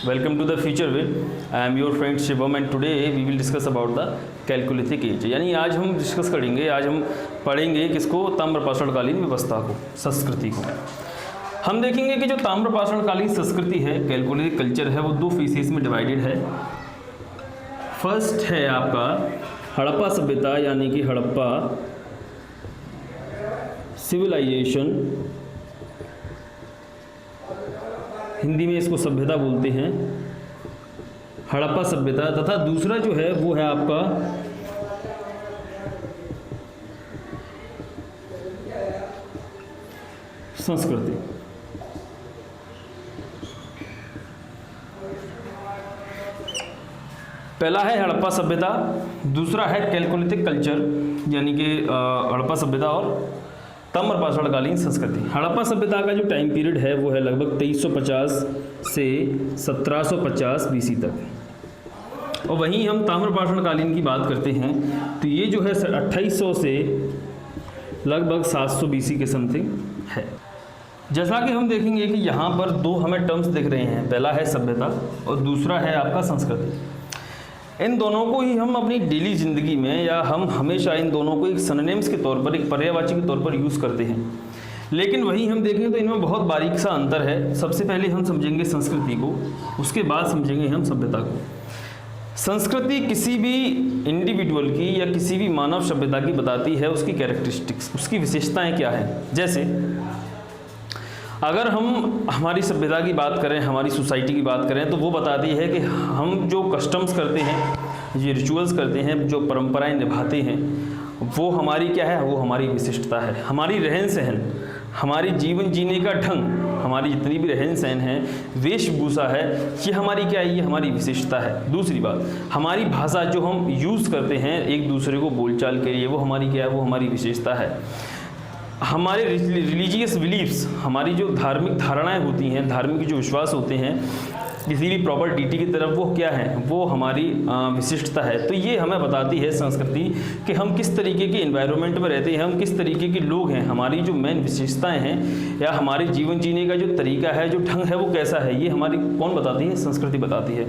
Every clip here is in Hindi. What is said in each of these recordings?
Welcome to the future way. I am your friend Shivam and today we will discuss about the Chalcolithic age. यानी आज हम डिस्कस करेंगे, आज हम पढ़ेंगे किसको, ताम्रपाषाणकालीन व्यवस्था को, संस्कृति को। हम देखेंगे कि जो ताम्रपाषाणकालीन संस्कृति है, कैलकोलिथिक कल्चर है, वो दो फेसेस में डिवाइडेड है। फर्स्ट है आपका हड़प्पा सभ्यता, यानी कि हड़प्पा सिविलाइजेशन, हिंदी में इसको सभ्यता बोलते हैं, हड़प्पा सभ्यता। तथा दूसरा जो है वो है आपका संस्कृति। पहला है हड़प्पा सभ्यता, दूसरा है कैलकोलिथिक कल्चर, यानी कि हड़प्पा सभ्यता और ताम्रपाषाणकालीन संस्कृति। हड़प्पा सभ्यता का जो टाइम पीरियड है वो है लगभग 2350 से 1750 बीसी तक। और वहीं हम ताम्रपाषाणकालीन की बात करते हैं तो ये जो है 2800 से लगभग 700 बीसी के समथिंग है। जैसा कि हम देखेंगे कि यहाँ पर दो हमें टर्म्स दिख रहे हैं, पहला है सभ्यता और दूसरा है आपका संस्कृति। इन दोनों को ही हम अपनी डेली ज़िंदगी में, या हम हमेशा इन दोनों को एक सिनोनिम्स के तौर पर, एक पर्यायवाची के तौर पर यूज़ करते हैं। लेकिन वहीं हम देखें तो इनमें बहुत बारीक सा अंतर है। सबसे पहले हम समझेंगे संस्कृति को, उसके बाद समझेंगे हम सभ्यता को। संस्कृति किसी भी इंडिविजुअल की या किसी भी मानव सभ्यता की बताती है उसकी कैरेक्टरिस्टिक्स, उसकी विशेषताएँ क्या हैं। जैसे अगर हम हमारी सभ्यता की बात करें, हमारी सोसाइटी की बात करें, तो वो बताती है कि हम जो कस्टम्स करते हैं, ये रिचुअल्स करते हैं, जो परंपराएं निभाते हैं, वो हमारी क्या है, वो हमारी विशिष्टता है। हमारी रहन सहन, हमारी जीवन जीने का ढंग, हमारी जितनी भी रहन सहन है, वेशभूषा है, ये हमारी क्या है, ये हमारी विशिष्टता है। दूसरी बात, हमारी भाषा जो हम यूज़ करते हैं एक दूसरे को बोलचाल के लिए, वो हमारी क्या है, वो हमारी विशेषता है। हमारे रिलीजियस बिलीफ्स, हमारी जो धार्मिक धारणाएं होती हैं, धार्मिक जो विश्वास होते हैं किसी भी प्रॉपर डीटी की तरफ, वो क्या है, वो हमारी विशिष्टता है। तो ये हमें बताती है संस्कृति कि हम किस तरीके के एनवायरनमेंट में रहते हैं, हम किस तरीके के लोग हैं, हमारी जो मेन विशेषताएं हैं या हमारे जीवन जीने का जो तरीका है, जो ढंग है, वो कैसा है, ये हमारी कौन बताती है, संस्कृति बताती है।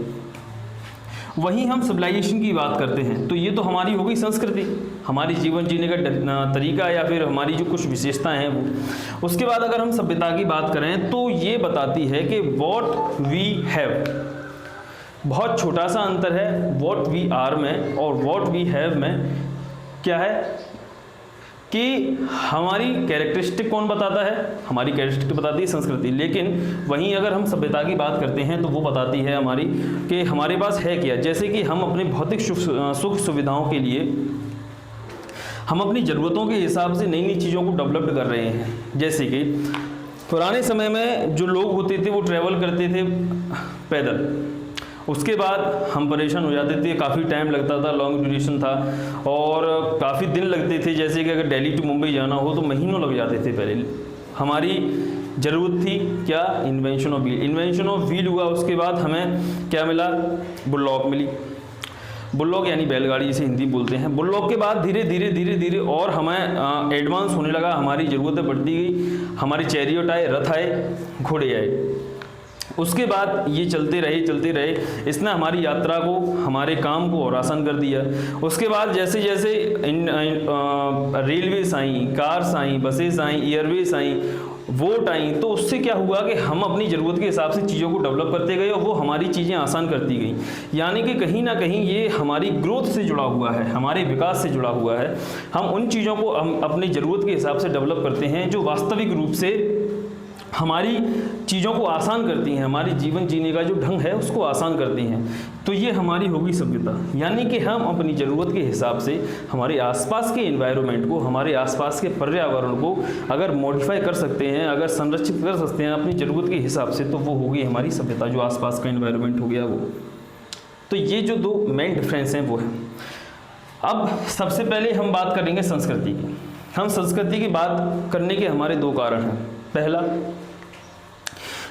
वहीं हम सिविलाइजेशन की बात करते हैं तो ये तो हमारी हो गई संस्कृति, हमारी जीवन जीने का तरीका या फिर हमारी जो कुछ विशेषताएं हैं वो। उसके बाद अगर हम सभ्यता की बात करें तो ये बताती है कि व्हाट वी हैव। बहुत छोटा सा अंतर है व्हाट वी आर में और व्हाट वी हैव में। क्या है कि हमारी कैरेक्टरिस्टिक कौन बताता है, हमारी कैरेक्टरिस्टिक बताती है संस्कृति। लेकिन वहीं अगर हम सभ्यता की बात करते हैं तो वो बताती है हमारी कि हमारे पास है क्या। जैसे कि हम अपने भौतिक सुख सुविधाओं के लिए हम अपनी ज़रूरतों के हिसाब से नई नई चीज़ों को डेवलप कर रहे हैं। जैसे कि पुराने समय में जो लोग होते थे वो ट्रैवल करते थे पैदल, उसके बाद हम परेशान हो जाते थे, काफ़ी टाइम लगता था, लॉन्ग ड्यूरेशन था और काफ़ी दिन लगते थे। जैसे कि अगर दिल्ली टू मुंबई जाना हो तो महीनों लग जाते थे। पहले हमारी ज़रूरत थी क्या, invention of wheel. Invention of wheel हुआ, उसके बाद हमें क्या मिला, बुलॉक मिली। बुलॉक यानी बैलगाड़ी जिसे हिंदी बोलते हैं। बुलॉक के बाद धीरे धीरे धीरे धीरे और हमें एडवांस होने लगा, हमारी ज़रूरतें बढ़ती गई, हमारी चैरियट आए, रथ आए, घोड़े आए। उसके बाद ये चलते रहे, इसने हमारी यात्रा को, हमारे काम को और आसान कर दिया। उसके बाद जैसे जैसे रेलवेज आई, कार्स आई, बसेस आई, एयरवेज आई, वोट आई, तो उससे क्या हुआ कि हम अपनी ज़रूरत के हिसाब से चीज़ों को डेवलप करते गए और वो हमारी चीज़ें आसान करती गई। यानी कि कहीं ना कहीं ये हमारी ग्रोथ से जुड़ा हुआ है, हमारे विकास से जुड़ा हुआ है। हम उन चीज़ों को हम अपनी ज़रूरत के हिसाब से डेवलप करते हैं जो वास्तविक रूप से हमारी चीज़ों को आसान करती हैं, हमारी जीवन जीने का जो ढंग है उसको आसान करती हैं। तो ये हमारी होगी सभ्यता। यानी कि हम अपनी ज़रूरत के हिसाब से हमारे आसपास के एनवायरनमेंट को, हमारे आसपास के पर्यावरण को अगर मॉडिफाई कर सकते हैं, अगर संरक्षित कर सकते हैं अपनी ज़रूरत के हिसाब से, तो वो होगी हमारी सभ्यता, जो आसपास का एनवायरनमेंट हो गया वो। तो ये जो दो मेन डिफरेंस हैं वो है। अब सबसे पहले हम बात करेंगे संस्कृति की। हम संस्कृति की बात करने के हमारे दो कारण हैं। पहला,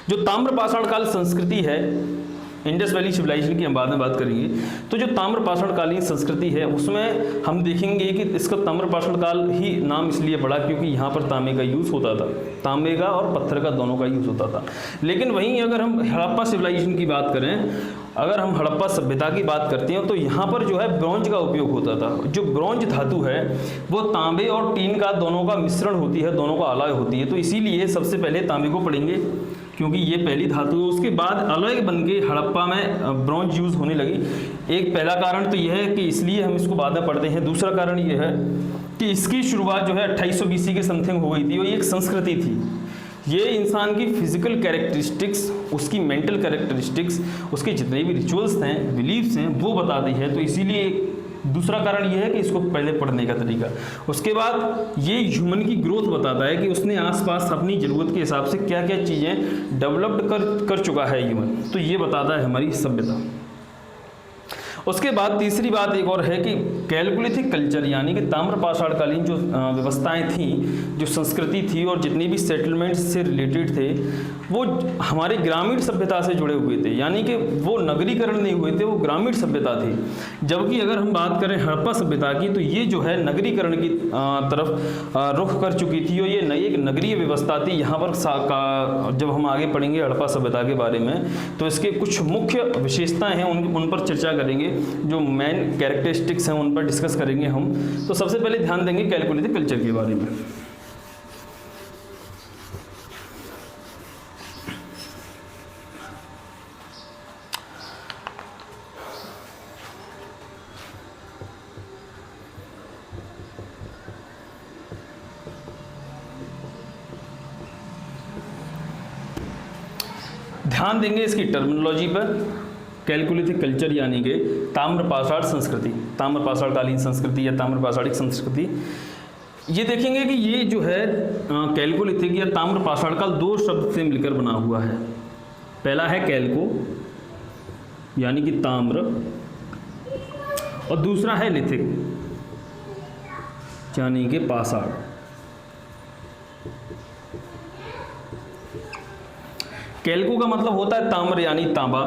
जो ताम्रपाषाण काल संस्कृति है इंडस वैली सिविलाइजेशन की हम बाद में बात करेंगे। तो जो ताम्रपाषाण कालीन संस्कृति है उसमें हम देखेंगे कि इसका ताम्रपाषाण काल ही नाम इसलिए पड़ा क्योंकि यहाँ पर तांबे का यूज़ होता था, तांबे का और पत्थर का दोनों का यूज़ होता था। लेकिन वहीं अगर हम हड़प्पा सिविलाइजेशन की बात करें, अगर हम हड़प्पा सभ्यता की बात करते हैं तो यहाँ पर जो है ब्रॉन्ज का उपयोग होता था। जो ब्रॉन्ज धातु है वो तांबे और टीन का दोनों का मिश्रण होती है, दोनों का अलॉय होती है। तो इसीलिए सबसे पहले तांबे को पढ़ेंगे क्योंकि ये पहली धातु है। उसके बाद अलॉय बन के हड़प्पा में ब्रॉन्ज यूज़ होने लगी। एक पहला कारण तो यह है कि इसलिए हम इसको बाद में पढ़ते हैं। दूसरा कारण यह है कि इसकी शुरुआत जो है 2800 BC के समथिंग हो गई थी और ये एक संस्कृति थी। ये इंसान की फिजिकल कैरेक्टरिस्टिक्स, उसकी मेंटल कैरेक्टरिस्टिक्स, उसके जितने भी रिचुअल्स हैं, बिलीफ्स हैं, वो बताती है। तो इसीलिए दूसरा कारण ये है कि इसको पहले पढ़ने का तरीका। उसके बाद ये ह्यूमन की ग्रोथ बताता है कि उसने आसपास अपनी ज़रूरत के हिसाब से क्या क्या चीज़ें डेवलप्ड कर चुका है ह्यूमन। तो ये बताता है हमारी सभ्यता। उसके बाद तीसरी बात एक और है कि कैलकुलिथिक कल्चर यानी कि ताम्रपाषाणकालीन जो व्यवस्थाएं थी, जो संस्कृति थी और जितनी भी सेटलमेंट्स से रिलेटेड थे वो हमारे ग्रामीण सभ्यता से जुड़े हुए थे। यानी कि वो नगरीकरण नहीं हुए थे, वो ग्रामीण सभ्यता थी। जबकि अगर हम बात करें हड़प्पा सभ्यता की तो ये जो है नगरीकरण की तरफ रुख कर चुकी थी और ये एक नगरीय व्यवस्था थी। यहाँ पर जब हम आगे पढ़ेंगे हड़प्पा सभ्यता के बारे में तो इसके कुछ मुख्य विशेषताएं हैं, उन पर चर्चा करेंगे। जो मेन कैरेक्टरिस्टिक्स हैं उन पर डिस्कस करेंगे हम। तो सबसे पहले ध्यान देंगे कैलकुलिथिक कल्चर के बारे में। ध्यान देंगे इसकी टर्मिनोलॉजी पर। कैलकुलिथिक कल्चर यानी कि ताम्रपाषाण संस्कृति, ताम्रपाषाणकालीन संस्कृति या ताम्रपाषाणिक संस्कृति। ये देखेंगे कि ये जो है कैलकुलिथिक या ताम्रपाषाण काल दो शब्द से मिलकर बना हुआ है। पहला है कैल्को यानी कि ताम्र और दूसरा है लिथिक यानी कि पाषाण। कैल्को का मतलब होता है ताम्र यानी तांबा,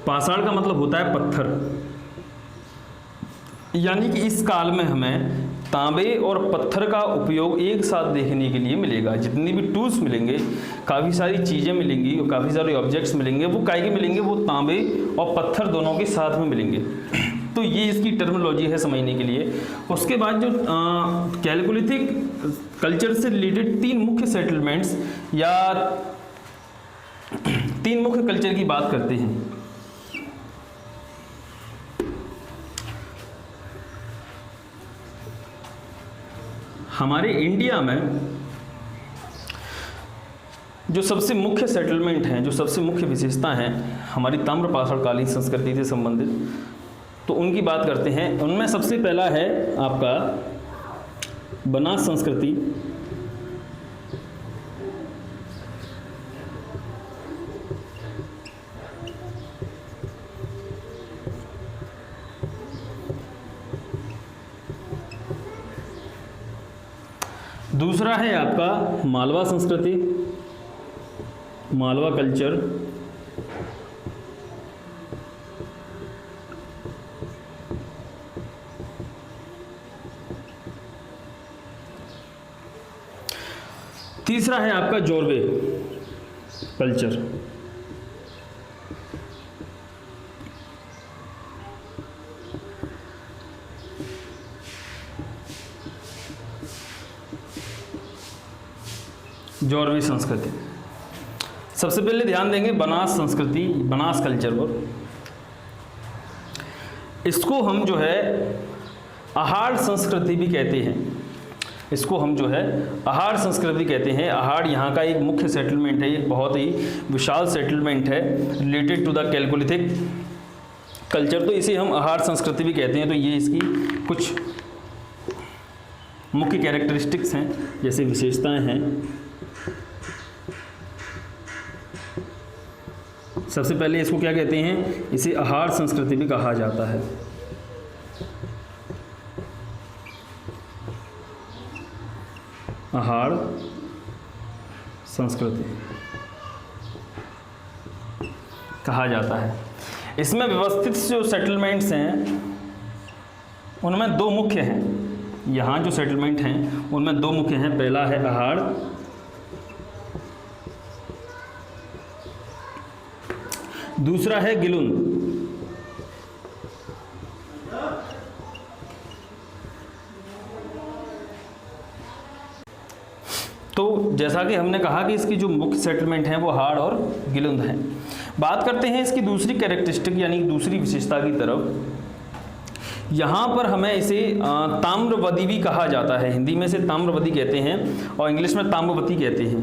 पाषाण का मतलब होता है पत्थर। यानी कि इस काल में हमें तांबे और पत्थर का उपयोग एक साथ देखने के लिए मिलेगा। जितनी भी टूल्स मिलेंगे, काफ़ी सारी चीज़ें मिलेंगी और काफ़ी सारे ऑब्जेक्ट्स मिलेंगे, वो काय के मिलेंगे, वो तांबे और पत्थर दोनों के साथ में मिलेंगे। तो ये इसकी टर्मिनोलॉजी है समझने के लिए। उसके बाद जो कैलकुलिथिक कल्चर से रिलेटेड तीन मुख्य सेटलमेंट्स या तीन मुख्य कल्चर की बात करते हैं। हमारे इंडिया में जो सबसे मुख्य सेटलमेंट हैं, जो सबसे मुख्य विशेषता हैं हमारी ताम्रपाषाणकालीन संस्कृति से संबंधित, तो उनकी बात करते हैं। उनमें सबसे पहला है आपका बनास संस्कृति, दूसरा है आपका मालवा संस्कृति, मालवा कल्चर, तीसरा है आपका जोरवे कल्चर। जोरवे संस्कृति। सबसे पहले ध्यान देंगे बनास संस्कृति, बनास कल्चर पर। इसको हम जो है आहार संस्कृति भी कहते हैं। इसको हम जो है आहार संस्कृति कहते हैं। आहार यहाँ का एक मुख्य सेटलमेंट है, एक बहुत ही विशाल सेटलमेंट है रिलेटेड टू द कैलकुलिथिक कल्चर, तो इसे हम आहार संस्कृति भी कहते हैं। तो ये इसकी कुछ मुख्य कैरेक्टरिस्टिक्स हैं, जैसे विशेषताएं हैं। सबसे पहले इसको क्या कहते हैं, इसे आहार संस्कृति भी कहा जाता है। आहार संस्कृति। कहा जाता है। इसमें व्यवस्थित जो सेटलमेंट्स हैं उनमें दो मुख्य हैं। यहाँ जो सेटलमेंट हैं उनमें दो मुख्य हैं। पहला है अहाड़, दूसरा है गिलुंद। तो जैसा कि हमने कहा कि इसकी जो मुख्य सेटलमेंट हैं वो अहाड़ और गिलुंद हैं। बात करते हैं इसकी दूसरी कैरेक्टरिस्टिक यानी दूसरी विशेषता की तरफ। यहाँ पर हमें इसे ताम्रवदी भी कहा जाता है। हिंदी में इसे ताम्रवदी कहते हैं और इंग्लिश में ताम्रवती कहते हैं।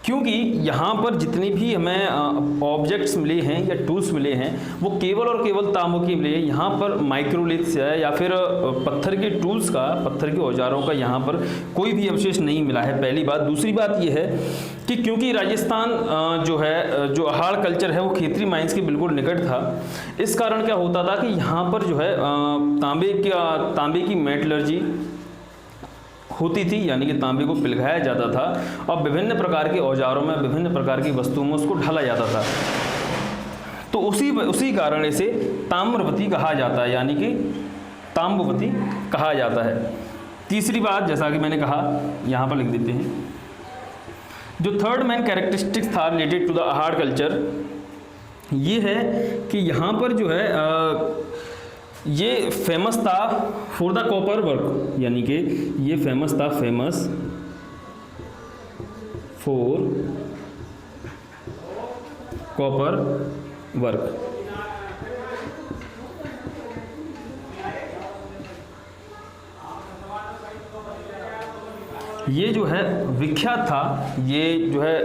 क्योंकि यहाँ पर जितनी भी हमें ऑब्जेक्ट्स मिले हैं या टूल्स मिले हैं वो केवल और केवल तांबों के मिले हैं। यहाँ पर माइक्रोलिथ्स है या फिर पत्थर के टूल्स का, पत्थर के औजारों का यहाँ पर कोई भी अवशेष नहीं मिला है, पहली बात। दूसरी बात ये है कि क्योंकि राजस्थान जो है, जो अहाड़ कल्चर है वो खेतरी माइंस के बिल्कुल निकट था, इस कारण क्या होता था कि यहाँ पर जो है तांबे की मेटलर्जी होती थी, यानी कि तांबे को पिघलाया जाता था और विभिन्न प्रकार के औजारों में, विभिन्न प्रकार की वस्तुओं में उसको ढाला जाता था। तो उसी कारण इसे ताम्रवती कहा जाता है, यानी कि ताम्रवती कहा जाता है। तीसरी बात, जैसा कि मैंने कहा, यहाँ पर लिख देते हैं। जो थर्ड मेन कैरेक्टरिस्टिक्स था related to the Ahar culture, ये है कि यहाँ पर जो है ये फेमस था फॉर द कॉपर वर्क, यानी कि ये फेमस था, फेमस फॉर कॉपर वर्क। ये जो है विख्यात था, ये जो है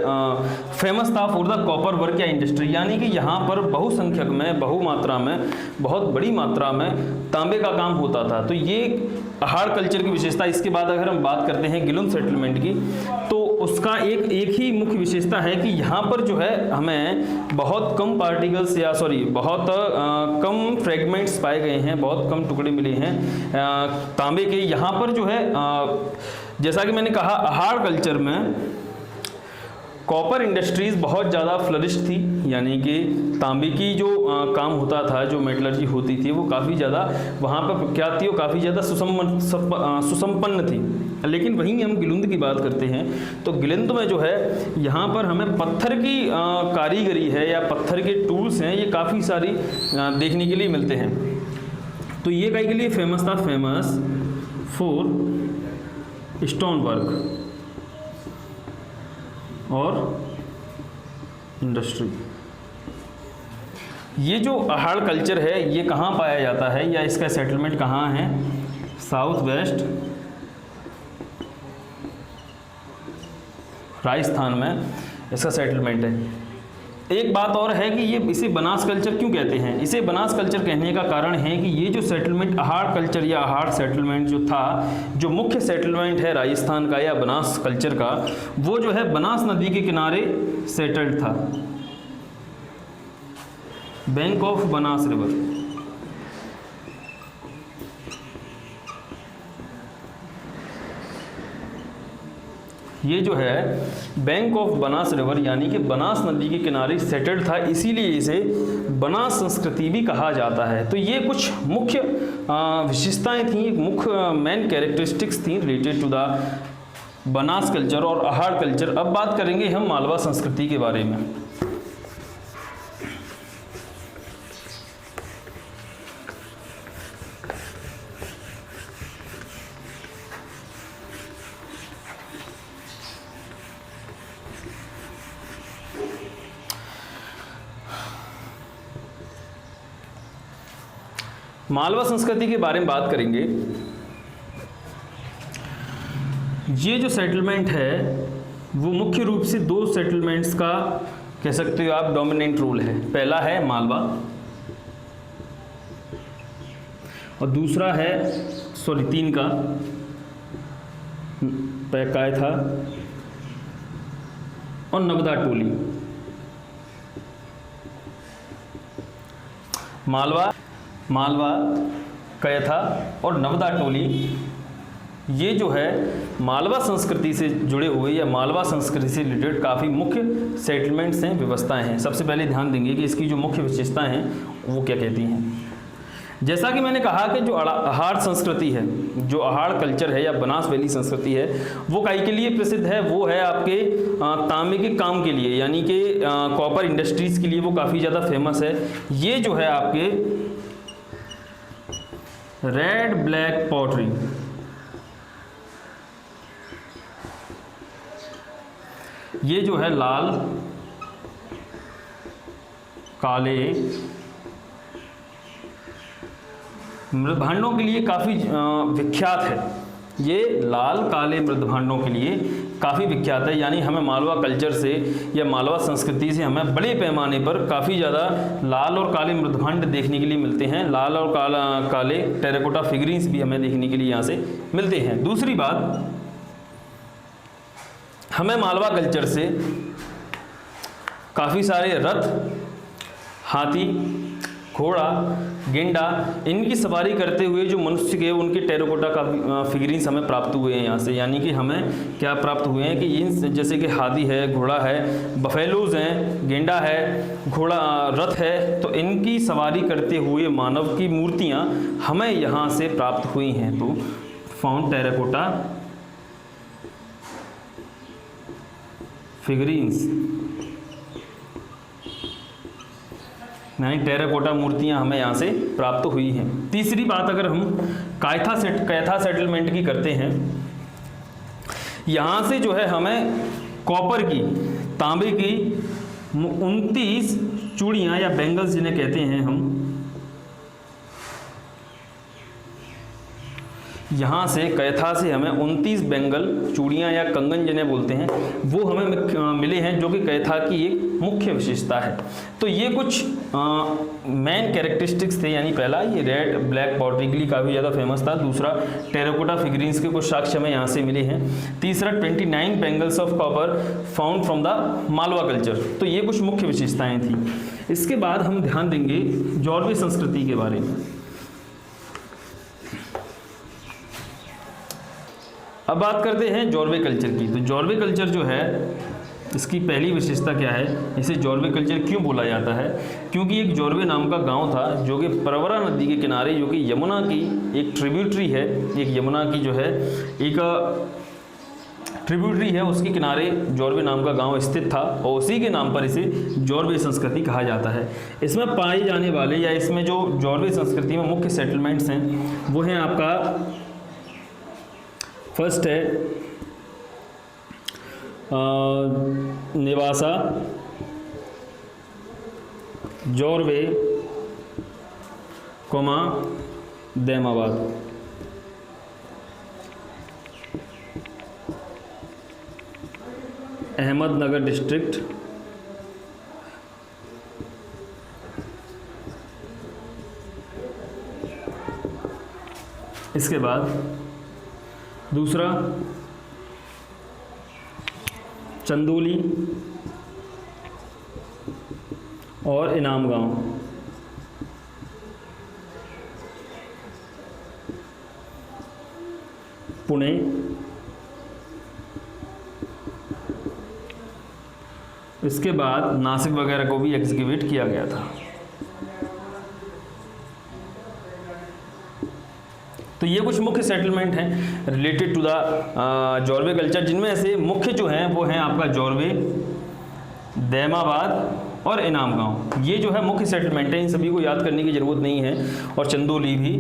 फेमस था फॉर द कॉपर वर्क या इंडस्ट्री, यानी कि यहाँ पर बहुसंख्यक में, बहुमात्रा में, बहुत बड़ी मात्रा में तांबे का काम होता था। तो ये अहाड़ कल्चर की विशेषता। इसके बाद अगर हम बात करते हैं गिलुंद सेटलमेंट की, तो उसका एक ही मुख्य विशेषता है कि यहाँ पर जो है हमें बहुत कम पार्टिकल्स या बहुत कम फ्रेगमेंट्स पाए गए हैं, बहुत कम टुकड़े मिले हैं तांबे के। यहाँ पर जो है जैसा कि मैंने कहा, अहाड़ कल्चर में कॉपर इंडस्ट्रीज़ बहुत ज़्यादा फ्लरिश थी, यानी कि तांबे की जो काम होता था, जो मेटलर्जी होती थी, वो काफ़ी ज़्यादा वहाँ पर प्रख्यात थी और काफ़ी ज़्यादा सुसंपन्न थी। लेकिन वहीं हम गिलुंद की बात करते हैं तो गिलुंद में जो है यहाँ पर हमें पत्थर की कारीगरी है या पत्थर के टूल्स हैं, ये काफ़ी सारी देखने के लिए मिलते हैं। तो ये कई के लिए फेमस था, फेमस फॉर स्टोन वर्क और इंडस्ट्री। ये जो अहाड़ कल्चर है ये कहाँ पाया जाता है या इसका सेटलमेंट कहाँ है? साउथ वेस्ट राजस्थान में इसका सेटलमेंट है। एक बात और है कि ये इसे बनास कल्चर क्यों कहते हैं? इसे बनास कल्चर कहने का कारण है कि ये जो सेटलमेंट अहाड़ कल्चर या अहाड़ सेटलमेंट जो था, जो मुख्य सेटलमेंट है राजस्थान का या बनास कल्चर का, वो जो है बनास नदी के किनारे सेटल्ड था, बैंक ऑफ बनास रिवर। ये जो है बैंक ऑफ बनास रिवर यानी कि बनास नदी के किनारे सेटल्ड था, इसीलिए इसे बनास संस्कृति भी कहा जाता है। तो ये कुछ मुख्य विशेषताएं थी, मुख्य मेन कैरेक्टरिस्टिक्स थी related to the Banas culture और अहाड़ कल्चर। अब बात करेंगे हम मालवा संस्कृति के बारे में। मालवा संस्कृति के बारे में बात करेंगे। ये जो सेटलमेंट है वो मुख्य रूप से दो सेटलमेंट्स का कह सकते हो आप डोमिनेंट रोल है। पहला है मालवा और दूसरा है तीन का पैकाय था और नगदा टोली। मालवा कैथा और नवदा टोली, ये जो है मालवा संस्कृति से जुड़े हुए या मालवा संस्कृति से रिलेटेड काफ़ी मुख्य सेटलमेंट्स हैं, व्यवस्थाएं हैं। सबसे पहले ध्यान देंगे कि इसकी जो मुख्य विशेषताएं हैं वो क्या कहती हैं। जैसा कि मैंने कहा कि जो अहाड़ संस्कृति है, जो अहाड़ कल्चर है या बनास वैली संस्कृति है, वो काई के लिए प्रसिद्ध है, वो है आपके तांबे के काम के लिए, यानी कि कॉपर इंडस्ट्रीज़ के लिए वो काफ़ी ज़्यादा फेमस है। ये जो है आपके रेड ब्लैक पॉटरी, ये जो है लाल काले मृदभांडों के लिए काफ़ी विख्यात है। ये लाल काले मृदभांडों के लिए काफ़ी विख्यात है, यानी हमें मालवा कल्चर से या मालवा संस्कृति से हमें बड़े पैमाने पर काफ़ी ज़्यादा लाल और काले मृदभांड देखने के लिए मिलते हैं। लाल और काले टेराकोटा फिगरीन्स भी हमें देखने के लिए यहाँ से मिलते हैं। दूसरी बात, हमें मालवा कल्चर से काफ़ी सारे रथ, हाथी, घोड़ा, गेंडा, इनकी सवारी करते हुए जो मनुष्य के उनके टेराकोटा का फिगरीन्स हमें प्राप्त हुए हैं यहाँ से। यानी कि हमें क्या प्राप्त हुए हैं कि इन जैसे कि हाथी है, घोड़ा है, बफेलोज हैं, गेंडा है, घोड़ा रथ है, तो इनकी सवारी करते हुए मानव की मूर्तियाँ हमें यहाँ से प्राप्त हुई हैं। तो फाउंड टेराकोटा फिगरीन्स, यानी टेराकोटा मूर्तियां हमें यहाँ से प्राप्त हुई हैं। तीसरी बात, अगर हम कैथा सेटलमेंट की करते हैं, यहाँ से जो है हमें कॉपर की, तांबे की 29 चूड़ियाँ या बैंगल्स जिन्हें कहते हैं हम, यहाँ से कैथा से हमें 29 बैंगल, चूड़ियाँ या कंगन जिन्हें बोलते हैं, वो हमें मिले हैं, जो कि कैथा की एक मुख्य विशेषता है। तो ये कुछ मेन कैरेक्टरिस्टिक्स थे, यानी पहला ये रेड ब्लैक पॉटरी के लिए काफ़ी ज़्यादा फेमस था। दूसरा, टेराकोटा फिगरीन्स के कुछ साक्ष्य हमें यहाँ से मिले हैं। तीसरा, 29 bangles of copper found from the Malwa culture. तो ये कुछ मुख्य विशेषताएँ थी। इसके बाद हम ध्यान देंगे जॉर्वे संस्कृति के बारे में। अब बात करते हैं जॉर्वे कल्चर की। तो जॉर्वे कल्चर जो है, इसकी पहली विशेषता क्या है, इसे जॉर्वे कल्चर क्यों बोला जाता है? क्योंकि एक जॉर्वे नाम का गांव था जो कि प्रवरा नदी के किनारे, जो कि यमुना की एक ट्रिब्यूटरी है, एक यमुना की जो है एक ट्रिब्यूटरी है, उसके किनारे जॉर्वे नाम का गांव स्थित था और उसी के नाम पर इसे जॉर्वे संस्कृति कहा जाता है। इसमें पाए जाने वाले या इसमें जो जॉर्वे संस्कृति में मुख्य सेटलमेंट्स हैं वो हैं आपका, फर्स्ट है निवासा, जॉर्वे, कोमा, दैमाबाद। अहमदनगर डिस्ट्रिक्ट, इसके बाद दूसरा चंदोली और इनाम गांव। पुणे, इसके बाद नासिक वगैरह को भी एग्जीक्यूट किया गया था। तो ये कुछ मुख्य सेटलमेंट हैं related to the Jorwe culture, जिनमें से मुख्य जो हैं वो हैं आपका जॉर्वे, दैमाबाद और इनाम गांव। ये जो है मुख्य सेटलमेंट है, इन सभी को याद करने की ज़रूरत नहीं है। और चंदोली भी,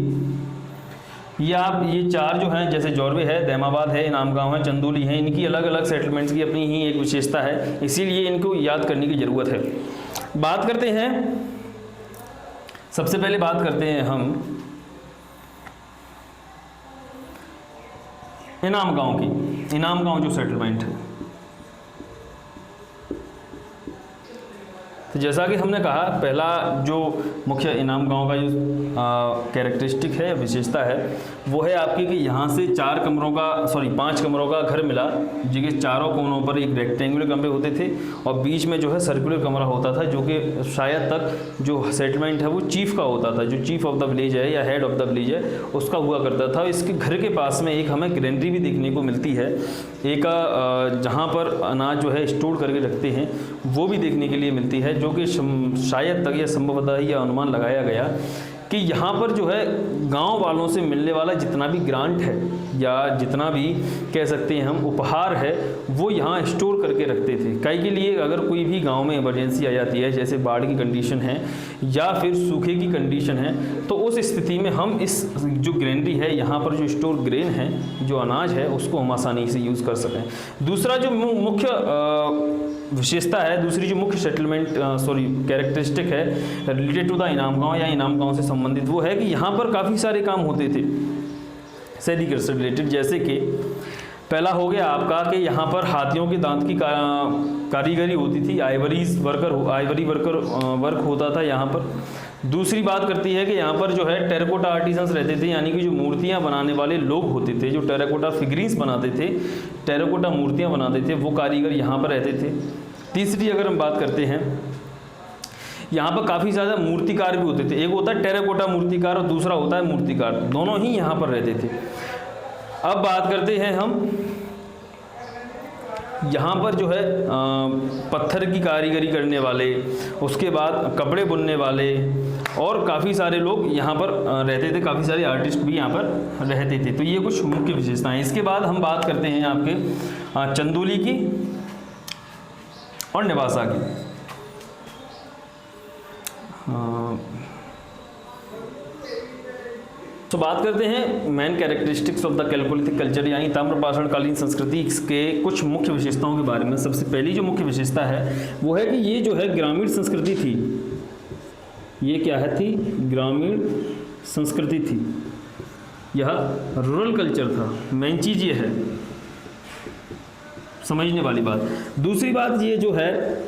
ये चार जो हैं, जैसे जॉर्वे है, दैमाबाद है, इनाम गांव है, चंदोली है, इनकी अलग अलग सेटलमेंट्स की अपनी ही एक विशेषता है, इसीलिए इनको याद करने की ज़रूरत है। बात करते हैं, सबसे पहले बात करते हैं हम इनाम गांव की। इनाम गांव जो सेटलमेंट है, तो जैसा कि हमने कहा, पहला जो मुख्य इनाम गांव का जो कैरेक्टरिस्टिक है, विशेषता है, वो है आपकी कि यहाँ से 5 कमरों का घर मिला, जिसके चारों कोनों पर एक रेक्टेंगुलर कमरे होते थे और बीच में जो है सर्कुलर कमरा होता था, जो कि शायद तक जो सेटलमेंट है वो चीफ का होता था, जो चीफ ऑफ द विलेज है या हेड ऑफ द विलेज है उसका हुआ करता था। इसके घर के पास में एक हमें ग्रेनरी भी देखने को मिलती है, एक जहाँ पर अनाज जो है स्टोर करके रखते हैं वो भी देखने के लिए मिलती है, जो कि शायद तक या संभवतः यह अनुमान लगाया गया कि यहाँ पर जो है गांव वालों से मिलने वाला जितना भी ग्रांट है या जितना भी कह सकते हैं हम उपहार है, वो यहाँ स्टोर करके रखते थे। कई के लिए अगर कोई भी गांव में इमरजेंसी आ जाती है, जैसे बाढ़ की कंडीशन है या फिर सूखे की कंडीशन है, तो उस स्थिति में हम इस जो ग्रेनरी है, यहाँ पर जो स्टोर ग्रेन है, जो अनाज है, उसको हम आसानी से यूज़ कर सकें। दूसरा जो मुख्य विशेषता है, दूसरी जो मुख्य कैरेक्टरिस्टिक है रिलेटेड टू द इनाम गांव या इनाम गांव से संबंधित, वो है कि यहाँ पर काफ़ी सारे काम होते थे सेरीकल्चर से रिलेटेड। जैसे कि पहला हो गया आपका कि यहाँ पर हाथियों के दांत की कारीगरी होती थी, आइवरी वर्क होता था यहाँ पर। दूसरी बात करती है कि यहाँ पर जो है टेराकोटा आर्टिजन्स रहते थे, यानी कि जो मूर्तियाँ बनाने वाले लोग होते थे, जो टेराकोटा फिगरीन्स बनाते थे, टेराकोटा मूर्तियाँ बनाते थे, वो कारीगर यहाँ पर रहते थे। तीसरी अगर हम बात करते हैं, यहाँ पर काफ़ी ज़्यादा मूर्तिकार भी होते थे। एक होता है टेराकोटा मूर्तिकार और दूसरा होता है मूर्तिकार, दोनों ही यहाँ पर रहते थे। अब बात करते हैं हम यहाँ पर जो है पत्थर की कारीगरी करने वाले, उसके बाद कपड़े बुनने वाले और काफ़ी सारे लोग यहाँ पर रहते थे, काफ़ी सारे आर्टिस्ट भी यहाँ पर रहते थे। तो ये कुछ मुख्य विशेषताएं। इसके बाद हम बात करते हैं आपके चंदोली की और नेवासा की। तो बात करते हैं main characteristics of the chalcolithic culture, यानी ताम्रपाषाणकालीन संस्कृति के कुछ मुख्य विशेषताओं के बारे में। सबसे पहली जो मुख्य विशेषता है वो है कि ये जो है ग्रामीण संस्कृति थी। ये क्या है थी? ग्रामीण संस्कृति थी, यह रूरल कल्चर था। मेन चीज़ ये है, समझने वाली बात। दूसरी बात ये जो है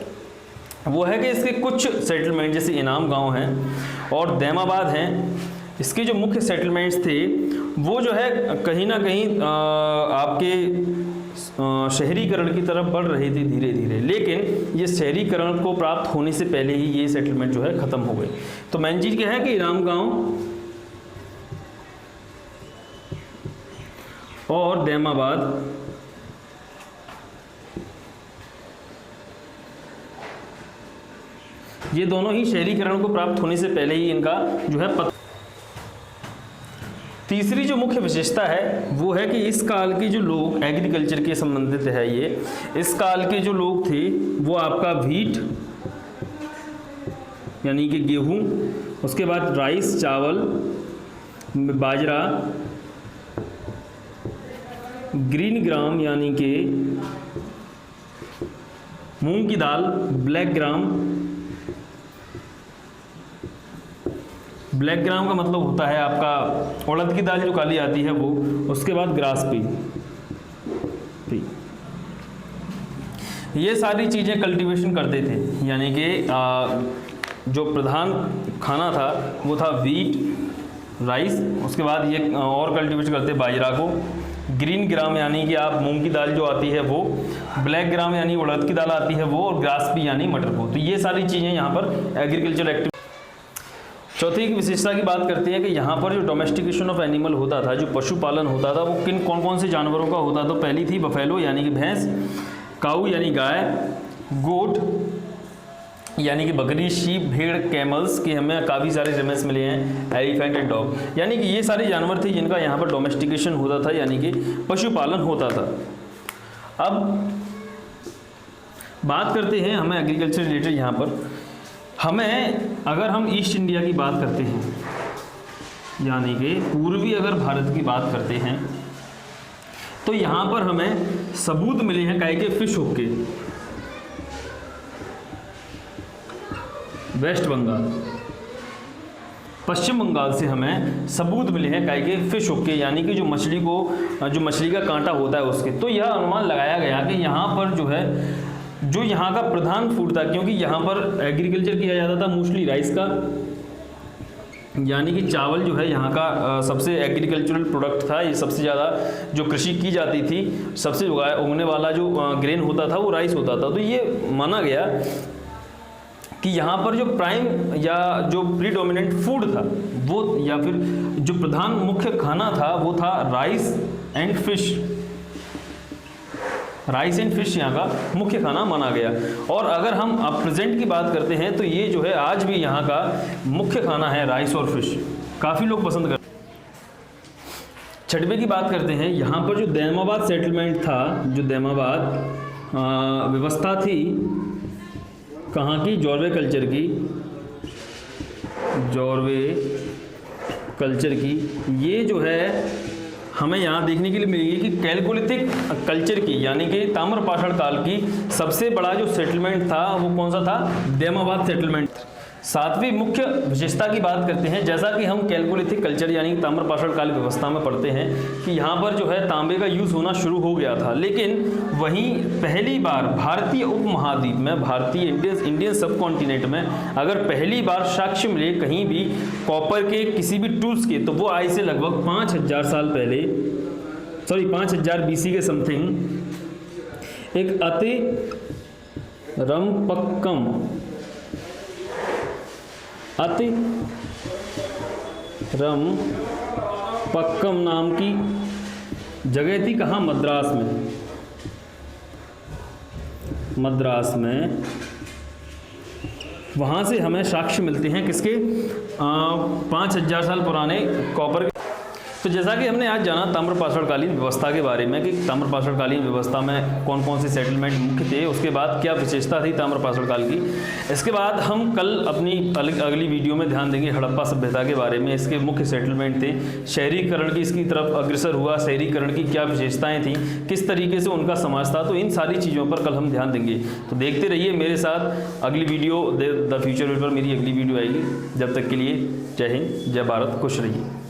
वो है कि इसके कुछ सेटलमेंट जैसे इनाम गांव हैं और दैमाबाद हैं, इसके जो मुख्य सेटलमेंट्स थे वो जो है कहीं ना कहीं आपके शहरीकरण की तरफ बढ़ रहे थे धीरे धीरे, लेकिन ये शहरीकरण को प्राप्त होने से पहले ही ये सेटलमेंट जो है ख़त्म हो गए। तो मेन चीज़ क्या है कि इनाम गांव और दैमाबाद ये दोनों ही शहरीकरण को प्राप्त होने से पहले ही इनका जो है तीसरी जो मुख्य विशेषता है वो है कि इस काल के जो लोग एग्रीकल्चर के संबंधित है, ये इस काल के जो लोग थे वो आपका व्हीट यानी कि गेहूं, उसके बाद राइस चावल, बाजरा, ग्रीन ग्राम यानी कि मूंग की दाल, ब्लैक ग्राम का मतलब होता है आपका उड़द की दाल जो काली आती है वो, उसके बाद ग्रास पी, ये सारी चीज़ें कल्टीवेशन करते थे। यानी कि जो प्रधान खाना था वो था व्हीट, राइस, उसके बाद ये और कल्टीवेशन करते बाजरा को, ग्रीन ग्राम यानी कि आप मूंग की दाल जो आती है वो, ब्लैक ग्राम यानी उड़द की दाल आती है वो, और ग्रास पी यानी मटर को। तो ये सारी चीज़ें यहाँ पर एग्रीकल्चर एक्टिविटी। चौथी की विशेषता की बात करते हैं कि यहाँ पर जो डोमेस्टिकेशन ऑफ एनिमल होता था, जो पशुपालन होता था, वो कौन से जानवरों का होता था? तो पहली थी बफेलो यानी कि भैंस, काऊ यानी गाय, गोट यानी कि बकरी, शीप, भेड़, कैमल्स के हमें काफ़ी सारे रेमेंस मिले हैं, एलिफेंट एंड डॉग, यानी कि ये सारे जानवर थे जिनका यहाँ पर डोमेस्टिकेशन होता था, यानी कि पशुपालन होता था। अब बात करते हैं हमें एग्रीकल्चर रिलेटेड। यहाँ पर हमें अगर हम ईस्ट इंडिया की बात करते हैं, यानी कि पूर्वी अगर भारत की बात करते हैं, तो यहाँ पर हमें सबूत मिले हैं काय के फिश हुक के। वेस्ट बंगाल, पश्चिम बंगाल से हमें सबूत मिले हैं काय के फिश हुक के, यानी कि जो मछली का कांटा होता है उसके। तो यह अनुमान लगाया गया कि यहाँ पर जो है जो यहाँ का प्रधान फूड था, क्योंकि यहाँ पर एग्रीकल्चर किया जाता था मोस्टली राइस का, यानी कि चावल जो है यहाँ का सबसे एग्रीकल्चरल प्रोडक्ट था। ये सबसे ज़्यादा जो कृषि की जाती थी, सबसे उगने वाला जो ग्रेन होता था वो राइस होता था। तो ये माना गया कि यहाँ पर जो प्राइम या जो प्रीडोमिनेंट फूड था वो, या फिर जो प्रधान मुख्य खाना था वो था rice and fish. Rice and fish यहाँ का मुख्य खाना माना गया। और अगर हम अब प्रेजेंट की बात करते हैं तो ये जो है आज भी यहाँ का मुख्य खाना है राइस और फिश, काफ़ी लोग पसंद करते हैं। छठवें की बात करते हैं, यहाँ पर जो दैमाबाद सेटलमेंट था, जो दैमाबाद व्यवस्था थी कहाँ की, जॉर्वे कल्चर की, जॉर्वे कल्चर की। ये जो है हमें यहाँ देखने के लिए मिलेगी कि कैलकोलिथिक कल्चर की, यानी कि ताम्रपाषाण काल की सबसे बड़ा जो सेटलमेंट था वो कौन सा था, दैमाबाद सेटलमेंट। सातवीं मुख्य विशेषता की बात करते हैं, जैसा कि हम कैलकोलिथिक कल्चर यानी ताम्रपाषाण काल व्यवस्था में पढ़ते हैं कि यहाँ पर जो है तांबे का यूज़ होना शुरू हो गया था, लेकिन वहीं पहली बार भारतीय उपमहाद्वीप में, भारतीय इंडियन सब कॉन्टिनेंट में अगर पहली बार साक्ष्य मिले कहीं भी कॉपर के किसी भी टूल्स के, तो वो आज से लगभग 5000 साल पहले, 5000 BC के समथिंग एक अति रमपक्कम नाम की जगह थी। कहाँ, मद्रास में वहाँ से हमें साक्ष्य मिलते हैं किसके, 5000 साल पुराने कॉपर। तो जैसा कि हमने आज जाना ताम्रपाषाणकालीन व्यवस्था के बारे में कि ताम्रपाषाणकालीन व्यवस्था में कौन कौन से सेटलमेंट मुख्य थे, उसके बाद क्या विशेषता थी ताम्रपाषाण काल की। इसके बाद हम कल अपनी अगली वीडियो में ध्यान देंगे हड़प्पा सभ्यता के बारे में। इसके मुख्य सेटलमेंट थे, शहरीकरण की इसकी तरफ अग्रसर हुआ, शहरीकरण की क्या विशेषताएँ थी, किस तरीके से उनका समाज था, तो इन सारी चीज़ों पर कल हम ध्यान देंगे। तो देखते रहिए मेरे साथ अगली वीडियो द फ्यूचर पर, मेरी अगली वीडियो आएगी। जब तक के लिए जय हिंद, जय भारत, खुश रहिए।